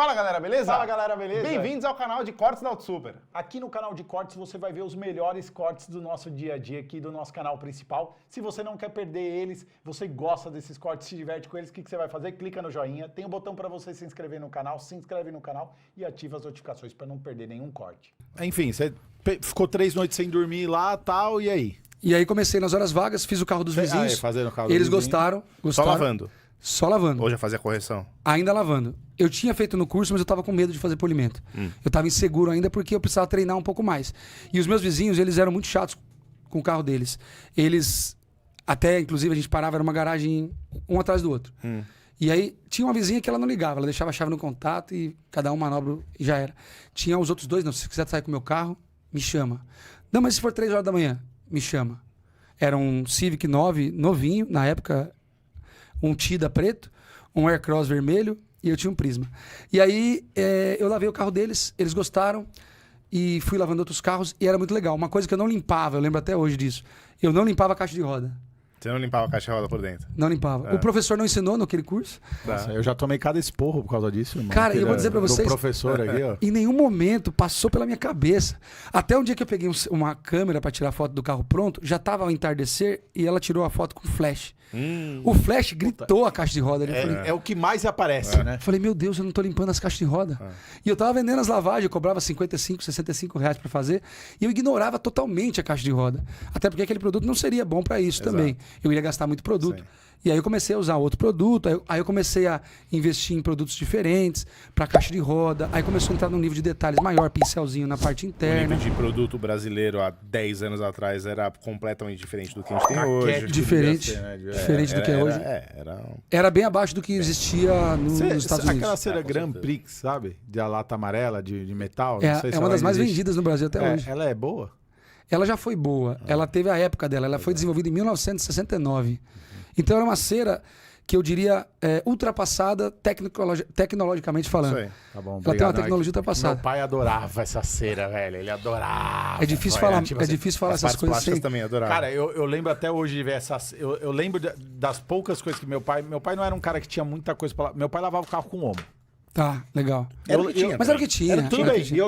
Fala galera, beleza? Fala galera, beleza? Bem-vindos ao canal de cortes da Auto Super. Aqui no canal de cortes você vai ver os melhores cortes do nosso dia a dia aqui do nosso canal principal. Se você não quer perder eles, você gosta desses cortes, se diverte com eles, o que você vai fazer? Clica no joinha, tem um botão para você se inscrever no canal, se inscreve no canal e ativa as notificações para não perder nenhum corte. Enfim, você ficou 3 noites sem dormir lá e tal, e aí? E aí comecei nas horas vagas, fiz o carro dos vizinhos. Fazendo o carro dos Eles vizinhos. gostaram. Só lavando? Só lavando. Ou já fazia correção? Ainda lavando. Eu tinha feito no curso, mas eu tava com medo de fazer polimento. Eu tava inseguro ainda porque eu precisava treinar um pouco mais. E os meus vizinhos, eles eram muito chatos com o carro deles. Eles, até inclusive a gente parava, era uma garagem um atrás do outro. E aí tinha uma vizinha que ela não ligava, ela deixava a chave no contato e cada um manobra e já era. Tinha os outros dois, não, se você quiser sair com o meu carro, me chama. Não, mas se for 3 horas da manhã, me chama. Era um Civic 9, novinho, na época, um Tida preto, um Aircross vermelho e eu tinha um Prisma. E aí eu lavei o carro deles, eles gostaram e fui lavando outros carros e era muito legal. Uma coisa que eu não limpava, eu lembro até hoje disso, eu não limpava a caixa de roda. Você não limpava a caixa de roda por dentro? Não limpava. O professor não ensinou naquele curso. Nossa, eu já tomei cada esporro por causa disso, irmão. Cara, eu vou dizer pra vocês... Do professor aqui, ó. Em nenhum momento passou pela minha cabeça. Até um dia que eu peguei uma câmera pra tirar foto do carro pronto, já tava ao entardecer e ela tirou a foto com flash. O flash gritou a caixa de roda. Eu falei, É o que mais aparece, né? falei, meu Deus, eu não tô limpando as caixas de roda. E eu tava vendendo as lavagens, eu cobrava 55, 65 reais pra fazer. E eu ignorava totalmente a caixa de roda. Até porque aquele produto não seria bom pra isso também. Eu iria gastar muito produto. Sim. E aí eu comecei a usar outro produto, aí eu comecei a investir em produtos diferentes para caixa de roda, aí começou a entrar num nível de detalhes maior, pincelzinho na parte O interna. nível de produto brasileiro há 10 anos atrás era completamente diferente do que a gente tem hoje. Diferente, Devia ser, né? diferente do que é hoje. Era bem abaixo do que existia nos Estados Unidos. Aquela cera com Grand certeza. Prix, sabe? De lata amarela, de metal. Não sei É se uma ela das mais existe. vendidas no Brasil até hoje. Ela é boa? Ela já foi boa, ela teve a época dela, ela foi desenvolvida em 1969. Então era uma cera que eu diria ultrapassada tecnologicamente falando. Isso aí. Tá bom, Ela tem uma obrigado. tecnologia Meu ultrapassada. pai adorava essa cera, velho. Ele adorava. É difícil velho. falar, Tipo é assim, difícil falar As essas partes coisas plásticas sem... também adoravam. Cara, eu lembro até hoje de ver essas... Eu lembro das poucas coisas que meu pai não era um cara que tinha muita coisa pra lavar. Meu pai lavava o carro com ombro. Tá, legal. Era o que tinha, Mas era o que tinha. Era tudo era o bem. que tinha.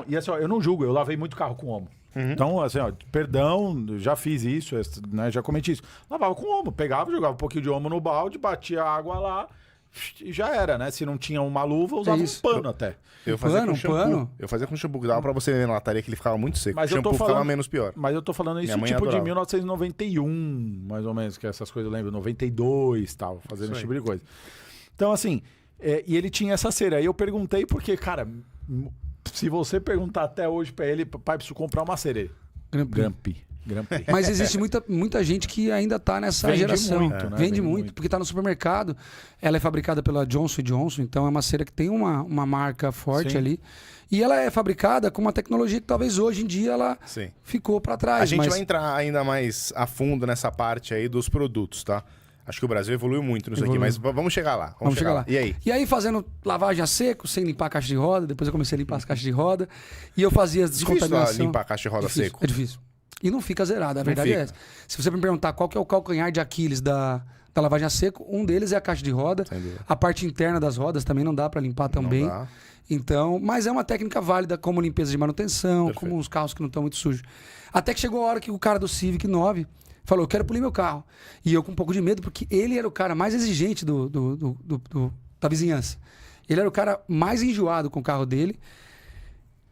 E assim, ó, eu não julgo, eu lavei muito carro com ombro. Então, assim, ó, perdão, já fiz isso, né, já cometi isso. Lavava com ombro, pegava, jogava um pouquinho de ombro no balde, batia a água lá e já era, né? Se não tinha uma luva, usava um isso. pano até. Eu fazia Pano, com shampoo. pano? Eu fazia com shampoo que dava pra você ver na lataria que ele ficava muito seco. Mas o eu tô shampoo ficava falando- menos pior. Mas eu tô falando isso Minha mãe tipo de adorava. 1991, mais ou menos, que essas coisas eu lembro, 92 tal, fazendo Isso esse aí. tipo de coisa. Então, assim, e ele tinha essa cera. Aí eu perguntei porque, cara, se você perguntar até hoje pra ele, pai, preciso comprar uma cera. Ele, Grand Prix. Mas existe muita gente que ainda tá nessa Vende geração. muito, né? Vende Vende muito, muito. porque tá no supermercado. Ela é fabricada pela Johnson Johnson, então é uma cera que tem uma marca forte Sim. ali. E ela é fabricada com uma tecnologia que talvez hoje em dia ela Sim. ficou para trás. A gente mas... vai entrar ainda mais a fundo nessa parte aí dos produtos, tá? Acho que o Brasil evoluiu muito nisso aqui, Evoluiu. mas vamos chegar lá. Vamos chegar lá. E aí? E aí, fazendo lavagem a seco, sem limpar a caixa de roda, depois eu comecei a limpar as caixas de roda. E eu fazia as Difícil descontaminações. limpar a caixa de roda Difícil, seco. É difícil. E não fica zerado, a verdade fica. é essa. Se você me perguntar qual que é o calcanhar de Aquiles da lavagem a seco, um deles é a caixa de roda. Sem dúvida. A parte interna das rodas também não dá para limpar tão Não bem. dá. Então, mas é uma técnica válida como limpeza de manutenção, Perfeito. como os carros que não estão muito sujos. Até que chegou a hora que o cara do Civic 9 falou, eu quero polir meu carro. E eu com um pouco de medo, porque ele era o cara mais exigente da vizinhança. Ele era o cara mais enjoado com o carro dele.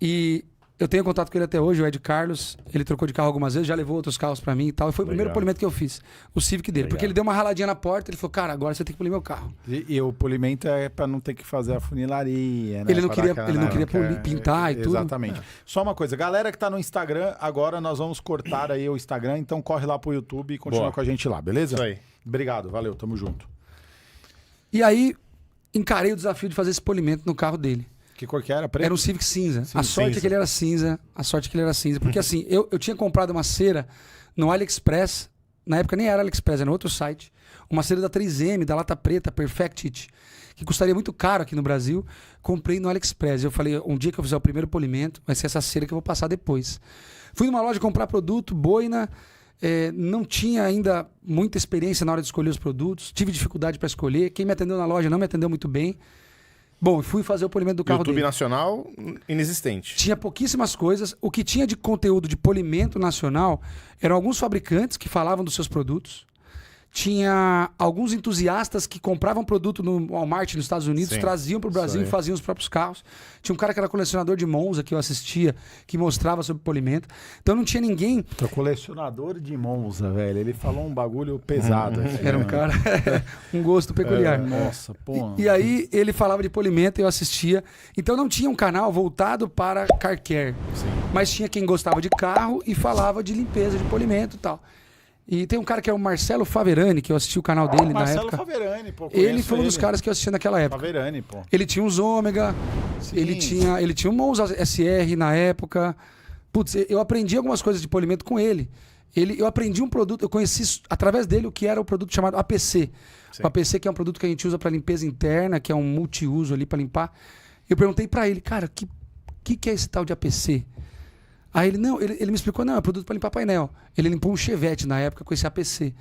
E eu tenho contato com ele até hoje, o Ed Carlos. Ele trocou de carro algumas vezes, já levou outros carros pra mim e tal. E foi o primeiro Legal. polimento que eu fiz, o Civic dele. Porque ele deu uma raladinha na porta, ele falou, cara, agora você tem que polir meu carro. E o polimento é pra não ter que fazer a funilaria, né? Ele não Pra queria- dar ele não queria aquela- pintar e tudo. Exatamente. Só uma coisa, galera que tá no Instagram, agora nós vamos cortar aí o Instagram, então corre lá pro YouTube e continua Boa. com a gente lá, beleza? Isso aí. Obrigado, valeu, tamo junto. E aí, encarei o desafio de fazer esse polimento no carro dele. Que cor que era? Preto? Era um Civic cinza. Sim, a sorte cinza. é que ele era cinza. A sorte é que ele era cinza. Porque assim, eu tinha comprado uma cera no AliExpress. Na época nem era AliExpress, era outro site. Uma cera da 3M, da lata preta, Perfect It. Que custaria muito caro aqui no Brasil. Comprei no AliExpress. Eu falei, um dia que eu fizer o primeiro polimento, vai ser essa cera que eu vou passar depois. Fui numa loja comprar produto, boina. Não tinha ainda muita experiência na hora de escolher os produtos. Tive dificuldade para escolher. Quem me atendeu na loja não me atendeu muito bem. Bom, fui fazer o polimento do carro YouTube dele. nacional, inexistente. Tinha pouquíssimas coisas. O que tinha de conteúdo de polimento nacional eram alguns fabricantes que falavam dos seus produtos. Tinha alguns entusiastas que compravam produto no Walmart nos Estados Unidos, Sim, traziam para o Brasil e aí. faziam os próprios carros. Tinha um cara que era colecionador de Monza, que eu assistia, que mostrava sobre polimento. Então não tinha ninguém... Tô colecionador de Monza, velho. Ele falou um bagulho pesado. aqui, Era um né? cara... um gosto peculiar. Nossa, pô. E aí ele falava de polimento e eu assistia. Então não tinha um canal voltado para car care. Mas tinha quem gostava de carro e falava de limpeza, de polimento e tal. E tem um cara que é o Marcelo Faverani, que eu assisti o canal dele na Marcelo época. Faverani, pô. Ele conheço foi um dos caras que eu assistia naquela época. Faverani, pô. Ele tinha uns Ômega, Sim. ele tinha um Monza SR na época. Putz, eu aprendi algumas coisas de polimento com ele. Eu aprendi um produto, eu conheci através dele o que era o produto chamado APC. Sim. O APC que é um produto que a gente usa para limpeza interna, que é um multiuso ali para limpar. Eu perguntei para ele, cara, que é esse tal de APC? Aí ele me explicou, não, é produto para limpar painel. Ele limpou um Chevette na época com esse APC.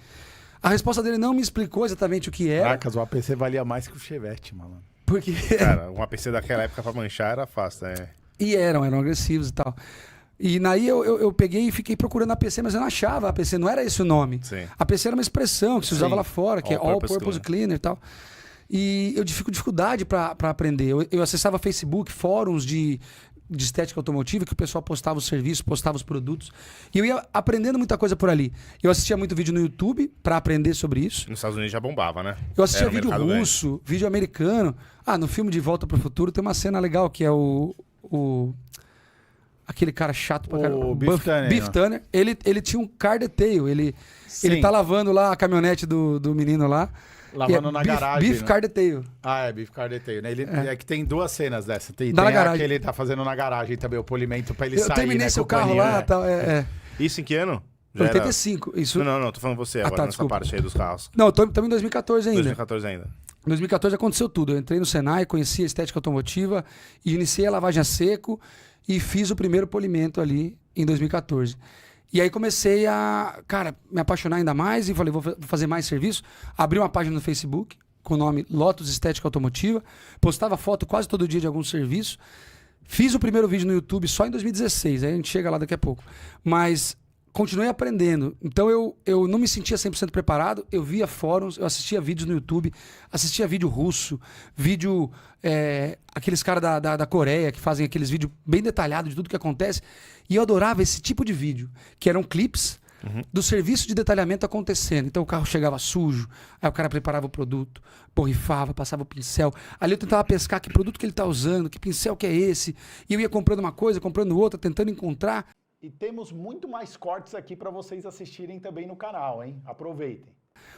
A resposta dele não me explicou exatamente o que era. Caracas, o APC valia mais que o Chevette, mano. Porque... Cara, um APC daquela época pra manchar era fácil, né? E eram agressivos e tal. E daí eu peguei e fiquei procurando APC, mas eu não achava APC, não era esse o nome. Sim. APC era uma expressão que se usava Sim. lá fora, que é All Purpose Cleaner e tal. E eu tive dificuldade para aprender. Eu acessava Facebook, fóruns de estética automotiva, que o pessoal postava os serviços, postava os produtos. E eu ia aprendendo muita coisa por ali. Eu assistia muito vídeo no YouTube para aprender sobre isso. Nos Estados Unidos já bombava, né? Eu assistia Era um vídeo mercado russo, vídeo americano. No filme De Volta para o Futuro tem uma cena legal que é aquele cara chato pra caramba. O Beef Turner, Beef né? Turner. Ele tinha um car detail. Ele tá lavando lá a caminhonete do menino lá. Lavando que na beef, garagem, Beef né? Car Detail. Ah, é Beef Car Detail, né? É que tem duas cenas dessa. Tem Na garagem. a que ele tá fazendo na garagem também, o polimento pra ele Eu sair, terminei né? seu com o carro paninho, lá. né? Tal, Isso em que ano? Já era- 85. Isso... Não, tô falando você agora, tá, nessa desculpa. parte aí dos carros. Não, estamos em 2014 ainda. 2014 ainda. Em 2014 aconteceu tudo. Eu entrei no Senai, conheci a estética automotiva, e iniciei a lavagem a seco e fiz o primeiro polimento ali em 2014. E aí comecei a, me apaixonar ainda mais e falei, vou fazer mais serviço. Abri uma página no Facebook com o nome Lotus Estética Automotiva. Postava foto quase todo dia de algum serviço. Fiz o primeiro vídeo no YouTube só em 2016, aí a gente chega lá daqui a pouco. Mas continuei aprendendo. Então eu não me sentia 100% preparado. Eu via fóruns, eu assistia vídeos no YouTube, assistia vídeo russo, vídeo... aqueles caras da Coreia que fazem aqueles vídeos bem detalhados de tudo que acontece. E eu adorava esse tipo de vídeo, que eram clips do serviço de detalhamento acontecendo. Então o carro chegava sujo, aí o cara preparava o produto, borrifava, passava o pincel. Ali eu tentava pescar que produto que ele está usando, que pincel que é esse. E eu ia comprando uma coisa, comprando outra, tentando encontrar. E temos muito mais cortes aqui para vocês assistirem também no canal, hein? Aproveitem.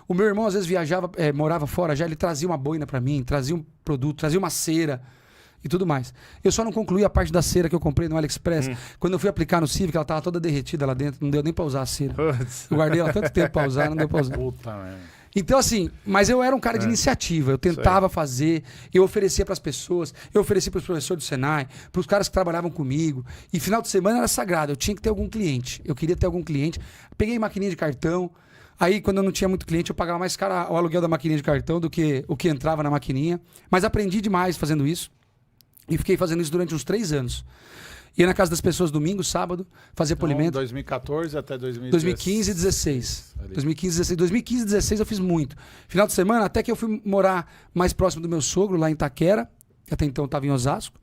O meu irmão às vezes viajava, morava fora já, ele trazia uma boina para mim, trazia um produto, trazia uma cera e tudo mais. Eu só não concluí a parte da cera que eu comprei no AliExpress. Quando eu fui aplicar no Civic, ela tava toda derretida lá dentro, não deu nem para usar a cera. Putz. Eu guardei ela tanto tempo para usar, não deu para usar. Puta, merda. Então, assim, mas eu era um cara de iniciativa, eu tentava fazer, eu oferecia para as pessoas, eu oferecia para os professores do Senai, para os caras que trabalhavam comigo. E final de semana era sagrado, eu tinha que ter algum cliente, eu queria ter algum cliente. Peguei maquininha de cartão, aí quando eu não tinha muito cliente, eu pagava mais caro o aluguel da maquininha de cartão do que o que entrava na maquininha. Mas aprendi demais fazendo isso e fiquei fazendo isso durante uns 3 anos. Ia na casa das pessoas domingo, sábado, fazia polimento. 2014 até 2015 e 16. 2015 e 16 eu fiz muito. Final de semana, até que eu fui morar mais próximo do meu sogro, lá em Itaquera, que até então estava em Osasco.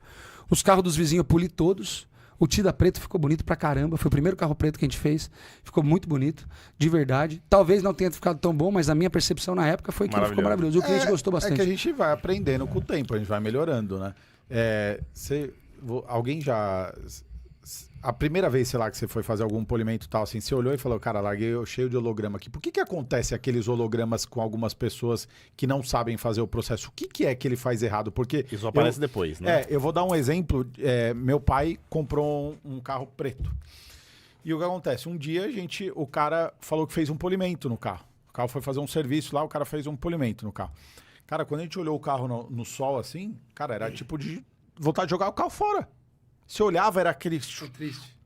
Os carros dos vizinhos eu poli todos. O Tida Preto ficou bonito pra caramba. Foi o primeiro carro preto que a gente fez. Ficou muito bonito, de verdade. Talvez não tenha ficado tão bom, mas a minha percepção na época foi que ele ficou maravilhoso. E o cliente gostou bastante. É que a gente vai aprendendo com o tempo, a gente vai melhorando, né? Alguém já... A primeira vez, sei lá, que você foi fazer algum polimento e tal, assim, você olhou e falou, cara, larguei cheio de holograma aqui. Por que acontece aqueles hologramas com algumas pessoas que não sabem fazer o processo? O que é que ele faz errado? Porque... Isso aparece depois, né? eu vou dar um exemplo. Meu pai comprou um carro preto. E o que acontece? Um dia o cara falou que fez um polimento no carro. O carro foi fazer um serviço lá, o cara fez um polimento no carro. Cara, quando a gente olhou o carro no sol assim, cara, era tipo de vontade de jogar o carro fora. Você olhava, era aquele... Triste.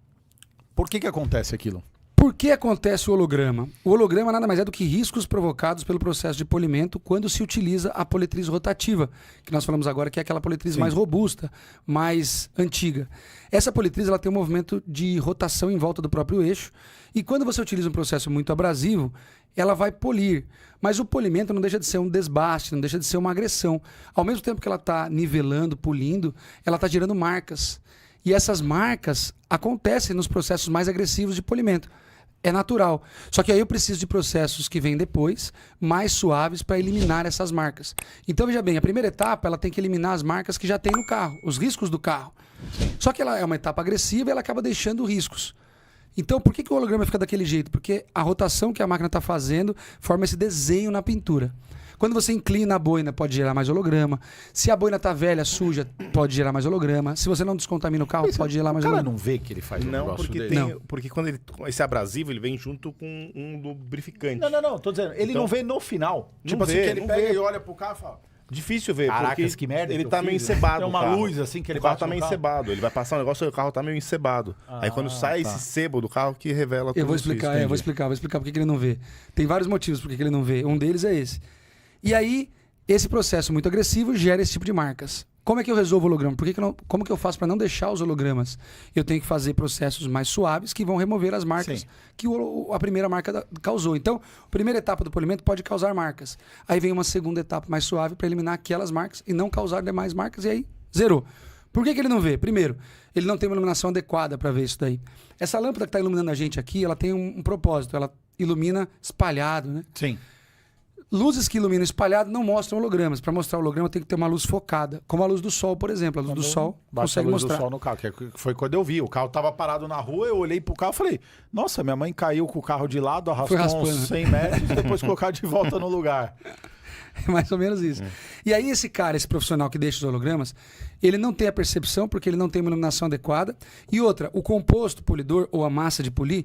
Por que acontece aquilo? Por que acontece o holograma? O holograma nada mais é do que riscos provocados pelo processo de polimento quando se utiliza a politriz rotativa, que nós falamos agora que é aquela politriz mais robusta, mais antiga. Essa politriz ela tem um movimento de rotação em volta do próprio eixo e quando você utiliza um processo muito abrasivo, ela vai polir. Mas o polimento não deixa de ser um desbaste, não deixa de ser uma agressão. Ao mesmo tempo que ela está nivelando, polindo, ela está gerando marcas. E essas marcas acontecem nos processos mais agressivos de polimento. É natural. Só que aí eu preciso de processos que vêm depois, mais suaves, para eliminar essas marcas. Então, veja bem, a primeira etapa ela tem que eliminar as marcas que já tem no carro, os riscos do carro. Só que ela é uma etapa agressiva e ela acaba deixando riscos. Então, por que o holograma fica daquele jeito? Porque a rotação que a máquina está fazendo forma esse desenho na pintura. Quando você inclina a boina, pode gerar mais holograma. Se a boina está velha, suja, pode gerar mais holograma. Se você não descontamina o carro, pode gerar mais O cara holograma. não vê que ele faz um Não, negócio porque, dele? tem, porque quando esse abrasivo ele vem junto com um lubrificante. Não, tô dizendo, ele Então, não vê no final. não Tipo assim, vê, que ele não pega vê. e olha pro carro e fala... Difícil ver, Caracas, porque que merda ele que eu tá meio fiz, né? encebado. Tem uma o carro. luz assim que ele O carro bate tá no meio carro. encebado. Ele vai passar um negócio e o carro tá meio encebado. Aí quando sai esse sebo do carro que revela tudo Eu vou isso, explicar, entendi. vou explicar por que ele não vê. Tem vários motivos por que ele não vê. Um deles é esse. E aí, esse processo muito agressivo gera esse tipo de marcas. Como é que eu resolvo o holograma? Como que eu faço para não deixar os hologramas? Eu tenho que fazer processos mais suaves que vão remover as marcas Sim. que a primeira marca causou. Então, a primeira etapa do polimento pode causar marcas. Aí vem uma segunda etapa mais suave para eliminar aquelas marcas e não causar demais marcas e aí zerou. Por que ele não vê? Primeiro, ele não tem uma iluminação adequada para ver isso daí. Essa lâmpada que está iluminando a gente aqui, ela tem um propósito. Ela ilumina espalhado, né? Sim. Luzes que iluminam espalhado não mostram hologramas. Para mostrar holograma tem que ter uma luz focada, como a luz do sol, por exemplo. A luz do sol Bate consegue a luz mostrar. do sol no carro, que foi quando eu vi. O carro tava parado na rua, eu olhei pro carro e falei, nossa, minha mãe caiu com o carro de lado, arrastou raspando. uns 100 metros e depois colocar de volta no lugar. É mais ou menos isso. E aí esse cara, esse profissional que deixa os hologramas, ele não tem a percepção porque ele não tem uma iluminação adequada. E outra, o composto polidor ou a massa de polir,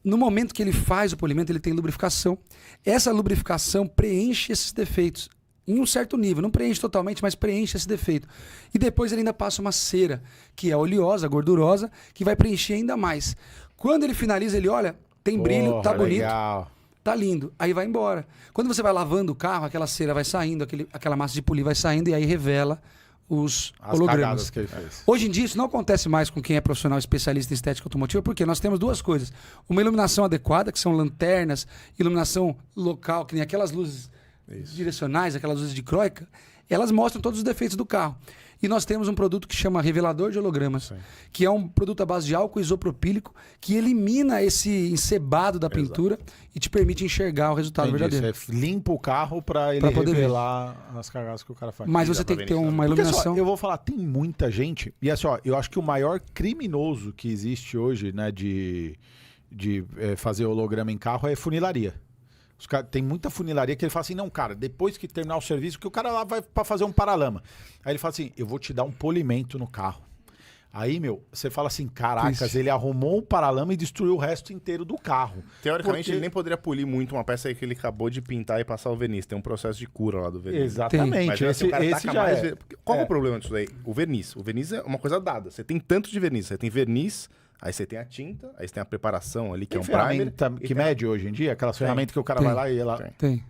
no momento que ele faz o polimento, ele tem lubrificação. Essa lubrificação preenche esses defeitos em um certo nível. Não preenche totalmente, mas preenche esse defeito. E depois ele ainda passa uma cera, que é oleosa, gordurosa, que vai preencher ainda mais. Quando ele finaliza, ele olha, tem brilho, tá bonito. Legal. Tá lindo. Aí vai embora. Quando você vai lavando o carro, aquela cera vai saindo, aquela massa de polir vai saindo e aí revela os As hologramas. cagadas que ele fez. Hoje em dia isso não acontece mais com quem é profissional especialista em estética automotiva, porque nós temos duas coisas. Uma iluminação adequada, que são lanternas, iluminação local, que nem aquelas luzes direcionais, aquelas luzes de croica, elas mostram todos os defeitos do carro. E nós temos um produto que chama revelador de hologramas, que é um produto à base de álcool isopropílico que elimina esse encebado da pintura e te permite enxergar o resultado Entendi, verdadeiro. você limpa o carro pra ele Pra poder ver. revelar as cagadas que o cara faz. Mas dá você pra tem que ver ter nisso uma Porque, iluminação. só, eu vou falar, tem muita gente, e assim, ó, eu acho que o maior criminoso que existe hoje, né, de fazer holograma em carro é funilaria. Tem muita funilaria que ele fala assim, não, cara, depois que terminar o serviço, que o cara lá vai pra fazer um paralama. Aí ele fala assim, eu vou te dar um polimento no carro. Aí, meu, você fala assim, caracas, Triste. ele arrumou um paralama e destruiu o resto inteiro do carro. Teoricamente, Porque- ele nem poderia polir muito uma peça aí que ele acabou de pintar e passar o verniz. Tem um processo de cura lá do verniz. Exatamente, Mas assim, o cara esse taca já mais é. Qual é o problema disso daí? O verniz. O verniz é uma coisa dada. Você tem tanto de verniz. Você tem verniz, aí você tem a tinta, aí você tem a preparação ali, que Tem é um primer. ferramenta e que tem- mede hoje em dia, aquelas ferramentas que o cara Tem. vai lá e ela... Tem. Tem.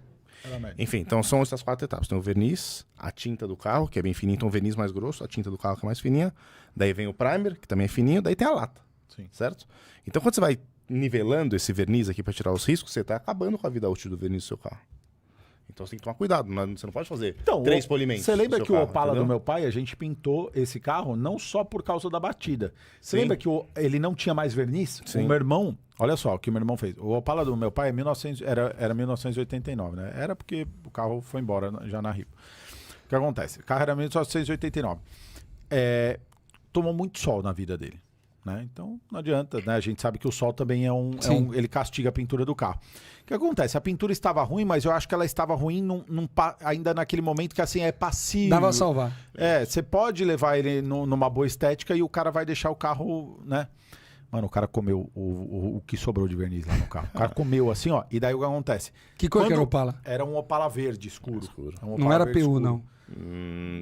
ela mede. Enfim, então são essas 4 etapas. Tem o verniz, a tinta do carro, que é bem fininha, então o verniz mais grosso, a tinta do carro que é mais fininha. Daí vem o primer, que também é fininho, daí tem a lata. Sim. Certo? Então quando você vai nivelando esse verniz aqui para tirar os riscos, você tá acabando com a vida útil do verniz do seu carro. Então você tem que tomar cuidado, você não pode fazer 3 polimentos. Você lembra no que seu o carro, Opala entendeu? do meu pai, a gente pintou esse carro não só por causa da batida. Você Sim. lembra que ele não tinha mais verniz? Sim. O meu irmão, olha só o que o meu irmão fez. O Opala do meu pai era 1989, né? Era porque o carro foi embora já na Rio. O que acontece? O carro era 1989. Tomou muito sol na vida dele. Né? Então não adianta, né? A gente sabe que o sol também ele castiga a pintura do carro. O que acontece? A pintura estava ruim, mas eu acho que ela estava ruim ainda naquele momento que assim é passivo. Dava a salvar. Você pode levar ele numa boa estética e o cara vai deixar o carro, né? Mano, o cara comeu o que sobrou de verniz lá no carro. O cara comeu assim, ó. E daí o que acontece? Que cor que era o Opala? Era um Opala verde escuro. É um Não Opala era verde PU, escuro. não.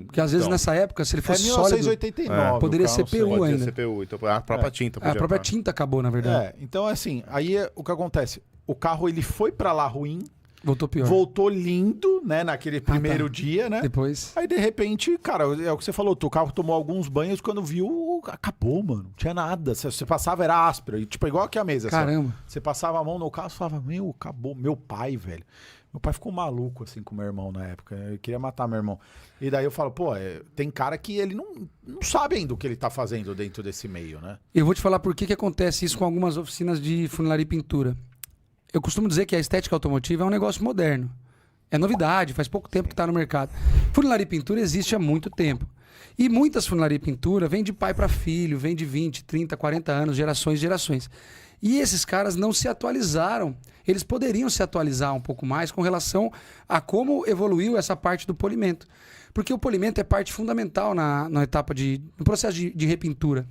Porque às vezes nessa época, se ele fosse sólido, 1989. poderia ser PU Pode ainda. ser CPU, então a própria tinta podia A própria estar. tinta acabou, na verdade. Então assim, aí o que acontece? O carro ele foi pra lá ruim, Voltou pior. voltou lindo, né, naquele primeiro dia, né? Depois. Aí de repente, cara, é o que você falou, o carro tomou alguns banhos, quando viu, acabou, mano. Não tinha nada. Você passava, era áspero. E, tipo, igual aqui a mesa. Caramba. Você passava a mão no carro e falava, meu, acabou. Meu pai, velho. Meu pai ficou maluco, assim, com o meu irmão na época. Eu queria matar meu irmão. E daí eu falo, pô, tem cara que ele não sabe ainda o que ele tá fazendo dentro desse meio, né? Eu vou te falar por que acontece isso com algumas oficinas de funilaria e pintura. Eu costumo dizer que a estética automotiva é um negócio moderno. É novidade, faz pouco tempo que está no mercado. Funilaria e pintura existe há muito tempo. E muitas funilaria e pintura vêm de pai para filho, vêm de 20, 30, 40 anos, gerações e gerações. E esses caras não se atualizaram. Eles poderiam se atualizar um pouco mais com relação a como evoluiu essa parte do polimento. Porque o polimento é parte fundamental na etapa no processo de repintura.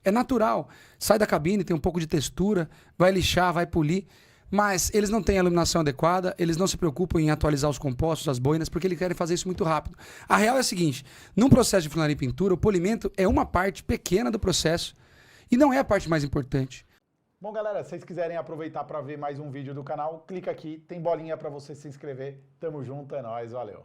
É natural. Sai da cabine, tem um pouco de textura, vai lixar, vai polir. Mas eles não têm a iluminação adequada, eles não se preocupam em atualizar os compostos, as boinas, porque eles querem fazer isso muito rápido. A real é a seguinte, num processo de funilaria e pintura, o polimento é uma parte pequena do processo e não é a parte mais importante. Bom, galera, se vocês quiserem aproveitar para ver mais um vídeo do canal, clica aqui, tem bolinha para você se inscrever. Tamo junto, é nóis, valeu.